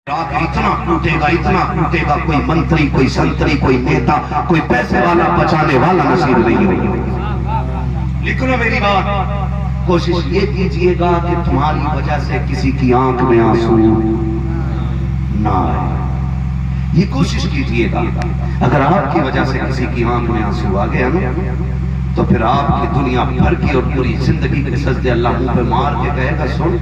اتنا ٹوٹے گا کوئی منتری کوئی سنتری کوئی نیتا کوئی پیسے والا بچانے والا نصیب نہیں ہوگا۔ لکھ لو میری بات، کوشش یہ کیجئے گا کہ تمہاری وجہ سے کسی کی آنکھ میں آنسو نہ آئے، یہ کوشش کیجئے گا۔ اگر آپ کی وجہ سے کسی کی آنکھ میں آنسو آ گیا نا تو پھر آپ کی دنیا بھر کی اور پوری زندگی کے سجدے اللہ منہ پہ مار کے کہے گا سن،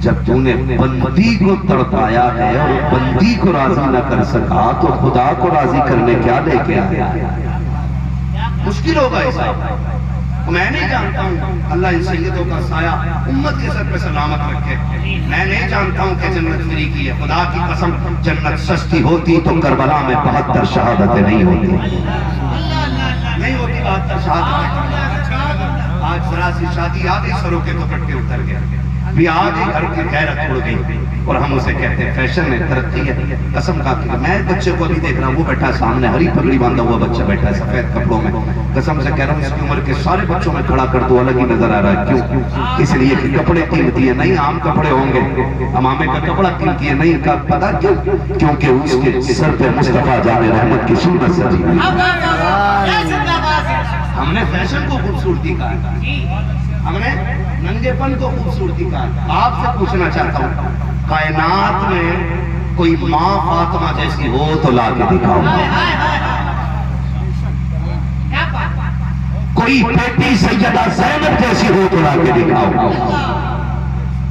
جب تو نے بندی کو تڑپایا ہے اور بندی کو راضی نہ کر سکا تو خدا کو راضی کرنے کیا لے کے آیا؟ مشکل ہوگا ایسا۔ میں نہیں جانتا ہوں، اللہ ان سیدوں کا سایہ امت کے سر پہ سلامت رکھے، میں نہیں جانتا ہوں کہ جنت فری کی ہے۔ خدا کی قسم جنت سستی ہوتی تو کربلا میں 72 شہادتیں نہیں ہوتی، نہیں ہوتی 72 شہادتیں۔ آج ذرا سی شادی آ گئی، سروں کے دوپٹے اتر گئے، بھی آج ہی گھر کی غیرت اڑ گئی اور ہم اسے کہتے ہیں فیشن ہے، ترقی ہے۔ قسم کھا کے میں بچے کو بھی دیکھ رہا ہوں، وہ بیٹھا سامنے ہری پگڑی باندھا ہوا بچہ بیٹھا ہے سفید کپڑوں میں، قسم سے کہہ رہا ہوں اس کی عمر کے سارے بچوں میں کھڑا کر دو الگ ہی نظر آ رہا ہے۔ کیوں؟ اس لیے کہ کپڑے قیمتی ہیں، نہیں عام کپڑے ہوں گے، امامے کا کپڑا قیمتی ہے نہیں کا پتہ کیوں؟ کیونکہ اس کے سر پہ مصطفیٰ جان رحمت کی سنت سجی ہوئی۔ ہم نے فیشن کو خوبصورتی کہا، ہم نے ننگے پن کو خوبصورتی کہا۔ آپ سے پوچھنا چاہتا ہوں، کائنات میں کوئی ماں فاطمہ جیسی ہو تو لا کے دکھاؤ، کوئی بیٹی سیدہ زینب جیسی ہو تو لا کے دکھاؤ،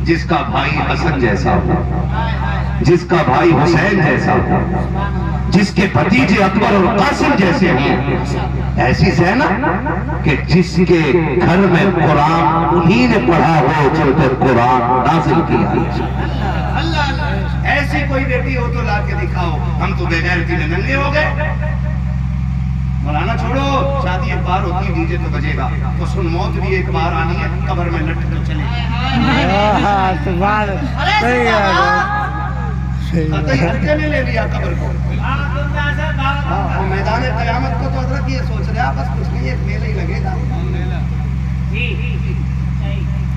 جس کا بھائی حسن جیسا ہو، جس کا بھائی حسین جیسا ہو، جس کے بھتیجے اکبر اور قاسم جیسے ہوں، ایسی زینب کہ جس کے گھر میں قرآن انہی نے پڑھا ہو جو پہ قرآن نازل کیا۔ ایسی کوئی بیٹی ہو تو لا کے دکھاؤ، ہم تو بے غیرتی میں ننگے ہو گئے۔ مولانا چھوڑو، شادی ایک بار ہوتی ہے ڈی جے تو بجے گا، تو سن موت بھی ایک بار آنی ہے، قبر میں لٹ کر چلے قطعی ہلکے نے لے لیا قبر کو۔ میدان قیامت کو تو حضرت یہ سوچ رہے ہیں بس کچھ نہیں، ایک میلہ ہی لگے گا،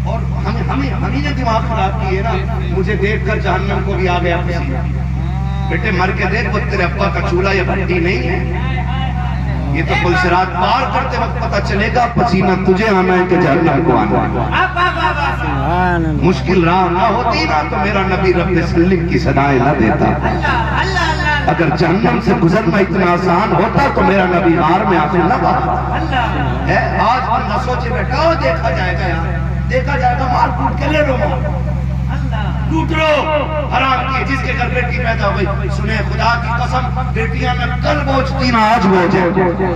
اور ہمیں نے دماغ خراب کیے نا۔ مجھے دیکھ کر جہنم کو بھی آ گیا پسینہ، بیٹے مر کے دیکھ وہ تیرے ابا کا چولہا یا بھٹی نہیں ہے، یہ تو پل صراط پار کرتے وقت پتہ چلے گا پسینہ تجھے آنا ہے کہ جہنم کو آنا ہے۔ مشکل راہ نہ ہوتی نا تو میرا نبی رب سلم کی صدائیں نہ دیتا، اگر جہنم سے گزرنا اتنا آسان ہوتا تو میرا نبی غار میں آنسو نہ بہاتا۔ آج ہم نہ سوچے بیٹھا دیکھا جائے گا یار، دیکھا جائے گا مار کوٹ کے لے لو، ٹوٹ لو حرام کی جس کے گھر بیٹی پیدا ہوئی۔ سنیں خدا کی قسم بیٹیاں میں کل بوجھ تھی نا آج بوجھ ہے،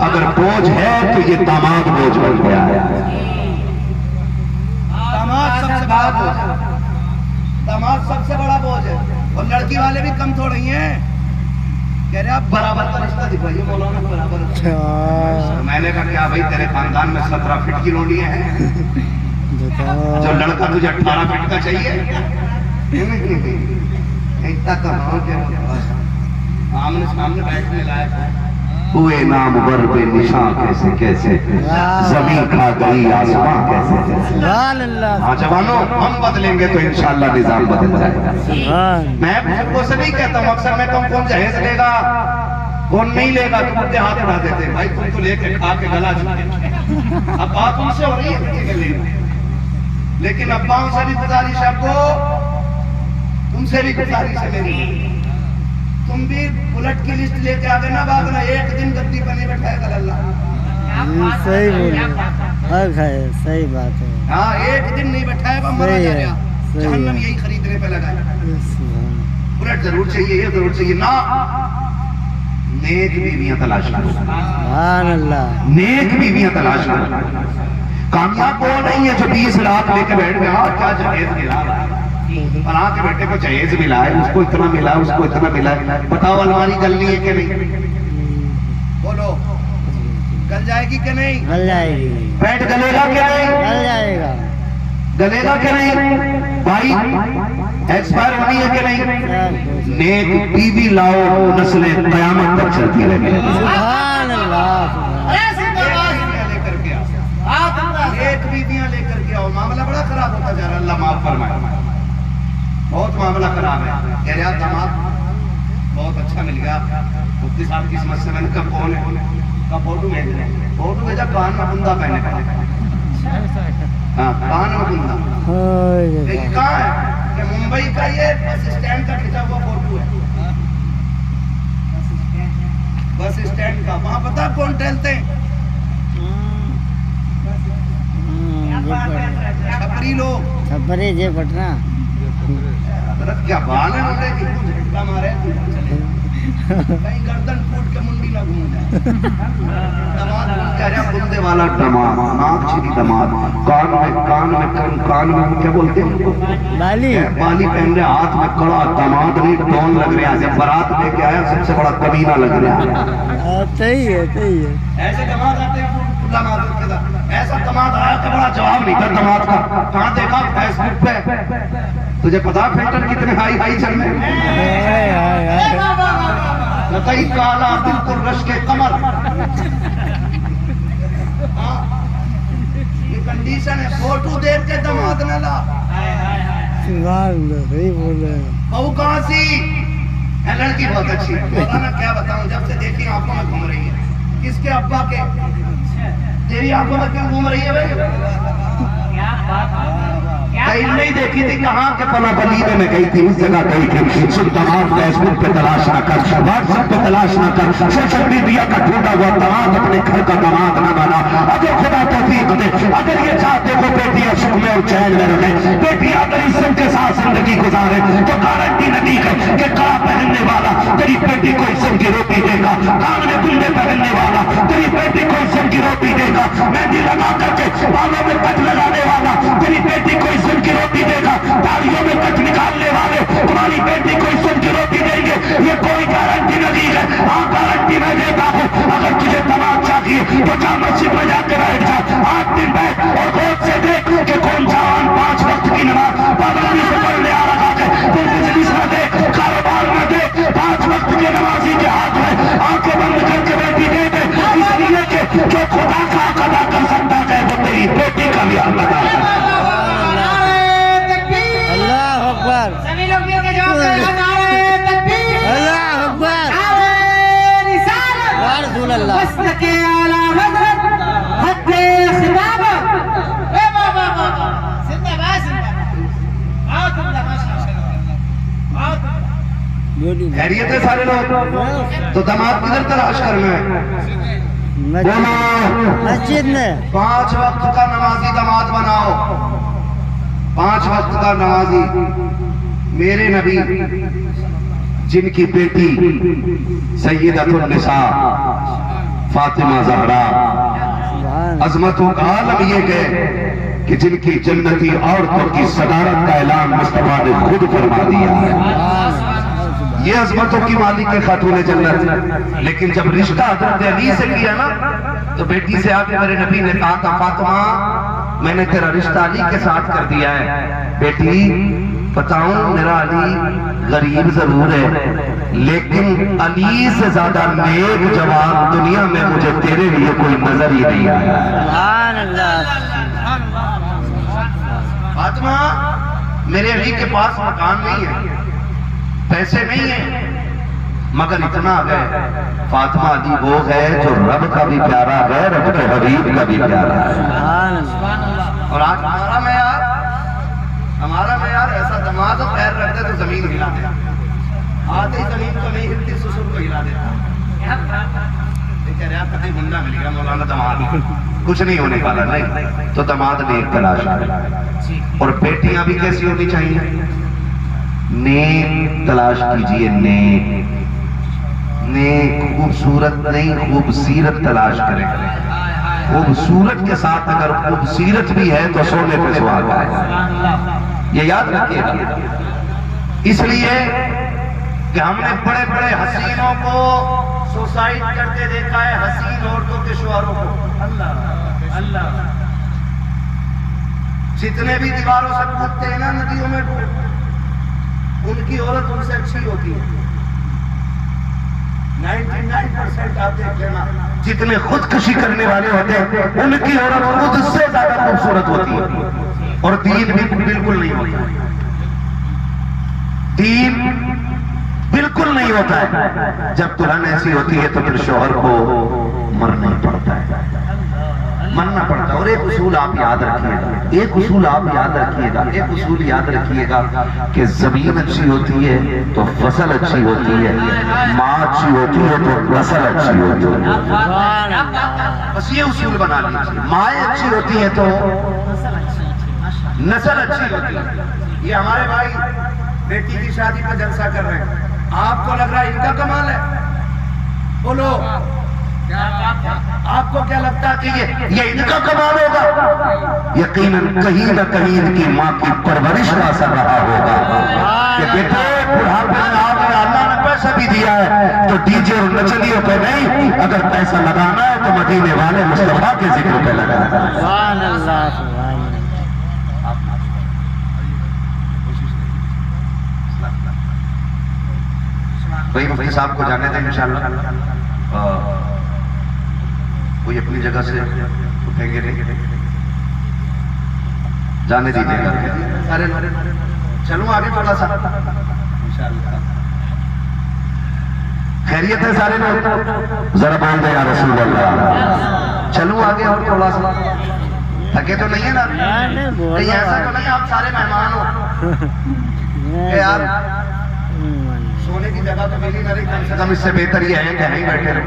اگر بوجھ ہے تو یہ داماد بوجھ بن گیا ہے۔ داماد سب سے بڑا بوجھ ہے، داماد سب سے بڑا بوجھ ہے، اور لڑکی والے بھی کم تھوڑی ہیں، کہہ رہے آپ برابر کا رشتہ دکھائیے مولانا برابر۔ میں نے کہا کیا بھائی تیرے خاندان میں 17 فٹ کی لونڈیاں ہیں جو لڑکا تجھے 18 فٹ کا چاہیے؟ اتنا تو ہو گیا، آمنے سامنے بیٹھنے لائق ہے۔ ہوئے نام ور بے نشاں کیسے کیسے، زمین کھا گئی آسمان کیسے کیسے۔ ہاں جوانوں ہم بدلیں گے تو انشاءاللہ نظام بدل جائے گا۔ میں بزرگوں سے نہیں کہتا ہوں، اکثر میں کہوں کون جہیز لے گا کون نہیں لے گا، تو مجھے ہاتھ اڑا دیتے بھائی تم تو لے کے کھا کے گلا چکے۔ اب بات ان سے ہو رہی ہے کہ لے گا، لیکن اباؤں سے بھی گزارش ہے کو، تم سے بھی گزارش ہے میری، تم بھی بلٹ کی لسٹ لے کے آگے نہ بھاگنا، ایک دن گدی پر نہیں بیٹھائے گا اللہ۔ صحیح بولے، صحیح بات ہے، ہاں ایک دن نہیں بیٹھائے گا، مرا جا رہا جہنم یہی خریدنے پہ لگائے۔ بلٹ ضرور چاہیے، یہ ضرور چاہیے نا، نیک بیویاں تلاش کرو، سبحان اللہ، نیک بیویاں تلاش کرو۔ کامیاب وہ نہیں ہے جو 20 لاکھ لے کے بیٹھ گیا کیا جہیز ملا، اور آ کے بیٹے کو جہیز ملا ہے، اس کو اتنا ملا ہے، اس کو اتنا ملا ہے، بتاؤ الماری گلنی ہے کہ نہیں؟ بولو گل جائے گی کہ نہیں؟ گل جائے گی۔ پیٹ گلے گا کہ نہیں؟ گل جائے گا، گلے گا کہ نہیں؟ بھائی ایکسپائر ہونی ہے کہ نہیں؟ نیک بیوی لاؤ، نسلیں قیامت تک چلتی رہے۔ سبحان اللہ، ایک بیویاں لے کر کے آؤ، معاملہ بڑا خراب ہوتا جا رہا ہے، اللہ معاف فرمائے۔ بہت معاملہ خراب ہے. کہہ رہا داماد بہت اچھا مل گیا. مفتی صاحب کی سمجھ سے میں نے کہا کون ہے؟ کہا فوٹو بھیج رہے ہیں. فوٹو بھیجا کان میں بندہ پہنے کا. ہاں کان میں بندہ. کہاں ہے؟ کہ ممبئی کا یہ بس اسٹینڈ کا کھینچا ہوا فوٹو ہے. بس اسٹینڈ کا. وہاں پتا کون ٹہلتے ہیں؟ چھپری لوگ. چھپری جے پٹنا. حضرت کیا بال ہے مجھے کہ کچھ جھٹکا مارے کہیں گردن پھوٹ کے منڈی نہ گھوم جائے. دماد کہہ رہا بندے والا دماد. ناک چھری دماد. کان میں کیا بولتے ہیں؟ بالی. بالی پہن رہے. ہاتھ میں کڑا. دماد نہیں ڈون لگ رہا ہے. برات لے کے آیا سب سے بڑا کمینہ لگ رہا ہے. صحیح ہے صحیح ہے. ایسے دماد آتے ہیں ایسا دماد آیا کہ بڑا جواب نہیں تھا دماد کا. کہاں دیکھا؟ فیس بک پہ. تجھے پتا فلٹر کتنے ہائی چل رہے ہیں؟ نتائی کالا بالکل رش کے کمر. یہ کنڈیشن ہے. فوٹو دیکھ کے دماد نہ لا. صحیح بول رہے ہیں. بہو کہاں سی؟ لڑکی بہت اچھی. مولانا کیا بتاؤں جب سے دیکھی آنکھوں میں گھوم رہی ہے. کس کے ابا کے؟ تیری آنکھوں میں کیوں گھوم رہی ہے بھائی؟ کہیں نہیں دیکھی تھی. کہاں کے فلاں گلیبے میں گئی تھی. اس جگہ گئی تھی. سن تمام فیس بک پہ تلاش نہ کر. واٹس ایپ پہ تلاش نہ کر. سوشل میڈیا کا ڈھونڈا ہوا دماد اپنے گھر کا دماد نہ بنا. اگر خدا توفیق دے, اگر یہ چاہتے ہو بیٹیاں سکھ میں اور چین میں رہے, بیٹی اگر اس کے ساتھ زندگی گزارے تو گارنٹی نہیں ہے کہ کڑا پہننے والا تیری بیٹی کو اسم کی روٹی دے گا. کان میں گلے پہننے والا تیری بیٹی کو اسم کی روٹی دے گا. مہندی لگا کر کے بالوں میں کٹ لگانے والا تیری بیٹی کو اسم کی روٹی دے گا. داڑھیوں میں کٹ نکالنے والے تمہاری بیٹی کو اسم کی روٹی دیں گے. یہ کوئی گارنٹی نہیں ہے. ہاں گارنٹی میں دیتا ہوں. اگر تجھے دماد چاہیے تو جا مسجد میں جا کے بیٹھ جا. 8 دن بیٹھ اور غور سے دیکھ کہ کون جوان 5 وقت کی نماز پابندی سے پڑھنے آ رہا ہے. تو بزنس نہ دے, کاروبار نہ دے, 5 وقت کے نمازی کے ہاتھ میں آنکھیں بند کر کے بیٹی دے دے. اس لیے کہ جو خدا کا حق ادا کر سکتا ہے وہ تیری بیٹی کا بھی حق ادا کر. اللہ اکبر. سبھی لوگ مل کے جواب دیں. نعرہ تکبیر. اللہ اکبر. نعرہ رسالت. یا رسول اللہ. مسلک اعلی حضرت حق خطابت. اے بابا بابا زندہ باد زندہ باد. بہت عمدہ ماشاءاللہ. بہت خیریت ہے سارے لوگ؟ تو دماد کدھر تلاش کرنا ہے؟ مسجد میں 5 وقت کا نمازی دماد بناؤ. 5 وقت کا نمازی. میرے نبی جن کی بیٹی سیدۃ النساء فاطمہ زہرا عظمتوں کا عالم یہ ہے کہ جن کی جنتی عورتوں کی صدارت کا اعلان مصطفیٰ نے خود فرما دیا ہے. یہ عظمتوں کی مالک کے خاتون جنت. لیکن جب رشتہ حضرت علی سے کیا نا تو بیٹی سے آگے میرے نبی نے کہا تھا فاطمہ میں نے تیرا رشتہ علی کے ساتھ کر دیا ہے. بیٹی بتاؤں میرا علی غریب ضرور ہے لیکن علی سے زیادہ نیک جواب دنیا میں مجھے تیرے لیے کوئی نظر ہی نہیں آیا. سبحان اللہ. فاطمہ میرے علی کے پاس مکان نہیں ہے, پیسے نہیں ہیں, مگر اتنا ہے فاطمہ علی وہ ہے جو رب کا بھی پیارا ہے, رب کے حبیب کا بھی پیارا ہے. سبحان اللہ. اور آج ہمارا معیار ایسا دماد ہو پیر رکھ دے تو زمین ہلا دے. آدھی زمین کو نہیں ہلتی سسر کو ہلا دیتا. یہ کہہ رہا کبھی بندہ مل گیا مولانا دماد کچھ نہیں ہونے والا. نہیں تو دماد نیک تلاش کرے. اور بیٹیاں بھی کیسی ہونی چاہیے؟ نیک تلاش کیجئے. نیک خوبصورت نہیں خوبصیرت تلاش کریں. خوبصورت کے ساتھ اگر خوبصیرت بھی ہے تو سونے پہ سہاگا ہے. یہ یاد رکھیے گا. اس لیے کہ ہم نے بڑے بڑے حسینوں کو سوسائڈ کرتے دیکھا ہے, حسین عورتوں کے شوہروں کو. اللہ جتنے بھی دیواروں سے کودتے ہیں نا ندیوں میں ان کی عورت ان سے اچھی ہوتی ہے. 99% آپ دیکھ لینا جتنے خودکشی کرنے والے ہوتے ہیں ان کی عورت خود سے زیادہ خوبصورت ہوتی ہے اور دین بھی بالکل نہیں ہوتا. دین بالکل نہیں ہوتا ہے. جب دلہن ایسی ہوتی ہے تو پھر شوہر کو مرنا پڑتا ہے، مرنا پڑتا ہے. اور ایک اصول آپ یاد رکھیے گا، ایک اصول آپ یاد رکھیے گا، ایک اصول یاد رکھیے گا کہ زمین اچھی ہوتی ہے تو فصل اچھی ہوتی ہے، ماں اچھی ہوتی ہے تو نسل اچھی ہوتی ہے. سبحان اللہ. بس یہ اصول بنا لیجیے. مائیں اچھی ہوتی ہیں تو نسل اچھی ہوتی ہے. یہ ہمارے بھائی بیٹی کی شادی کا جلسہ کر رہے ہیں، آپ کو لگ رہا ہے ان کا کمال ہے؟ بولو، آپ کو کیا لگتا ہے کہ یہ ان کا کمال ہوگا؟ یقیناً کہیں نہ کہیں ان کی ماں کی پرورش کا اثر رہا ہوگا کہ بیٹے بڑھاپے میں آپ نے اللہ نے پیسہ بھی دیا ہے تو ڈی جے اور نچلیوں پہ نہیں، اگر پیسہ لگانا ہے تو مدینے والے مصطفیٰ کے ذکر پہ لگانا ہے. سبحان اللہ. سبحان اللہ. وہی مفتی صاحب کو جانے دیں انشاءاللہ. کوئی اپنی جگہ سے اٹھیں گے نہیں، جانے دیجیے گا. سارے چلوں آگے تھوڑا سا. خیریت ہے سارے لوگ؟ ذرا بول دیں یا رسول اللہ. چلوں آگے اور تھوڑا سا. تھکے تو نہیں ہے نا؟ نہیں ایسا تو نہیں آپ سارے مہمان ہو کہ یار سونے کی جگہ تو ملی نہ رہی، کم سے کم اس سے بہتر یہ ہے کہ نہیں بیٹھے رہے،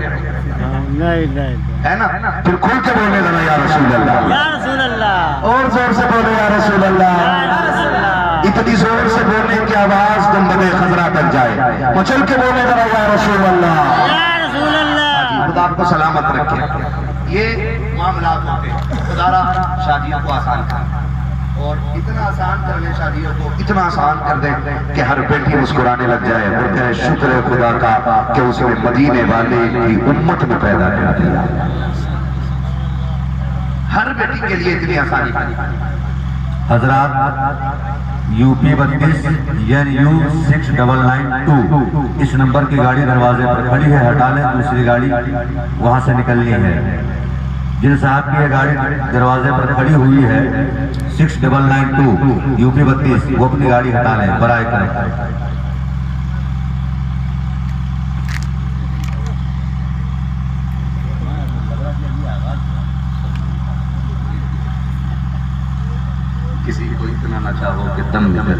ہے نا؟ پھر کھل کے بولے ذرا یا رسول اللہ. یا رسول اللہ. اور زور سے بولے یا رسول اللہ. یا رسول اللہ. اتنی زور سے بولنے کی آواز گنبد خضرا تک جائے. مچل کے بولے ذرا یا رسول اللہ. یا رسول اللہ. خدا آپ کو سلامت رکھے. یہ معاملات ہوتے ہیں. خدا را شادیوں کو آسان کر، اور اتنا آسان کر لیں شادیوں کو، اتنا آسان کر دیں کہ ہر بیٹی مسکرانے لگ جائے اور کہے شکر ہے خدا کا کہ اس نے مدینے والے کی امت میں پیدا کر دیا. ہر بیٹی کے لیے اتنی آسانی. حضرات یو پی 32 NU 6992 اس نمبر کی گاڑی دروازے پر کھڑی ہے، ہٹا لیں. دوسری گاڑی وہاں سے نکلنی ہے. جن صاحب کی یہ گاڑی دروازے پر کھڑی ہوئی ہے 6992 UP 32، وہ اپنی گاڑی ہٹا لیں برائے کرم. کسی کو اتنا نہ چاہو کہ دم نکلے.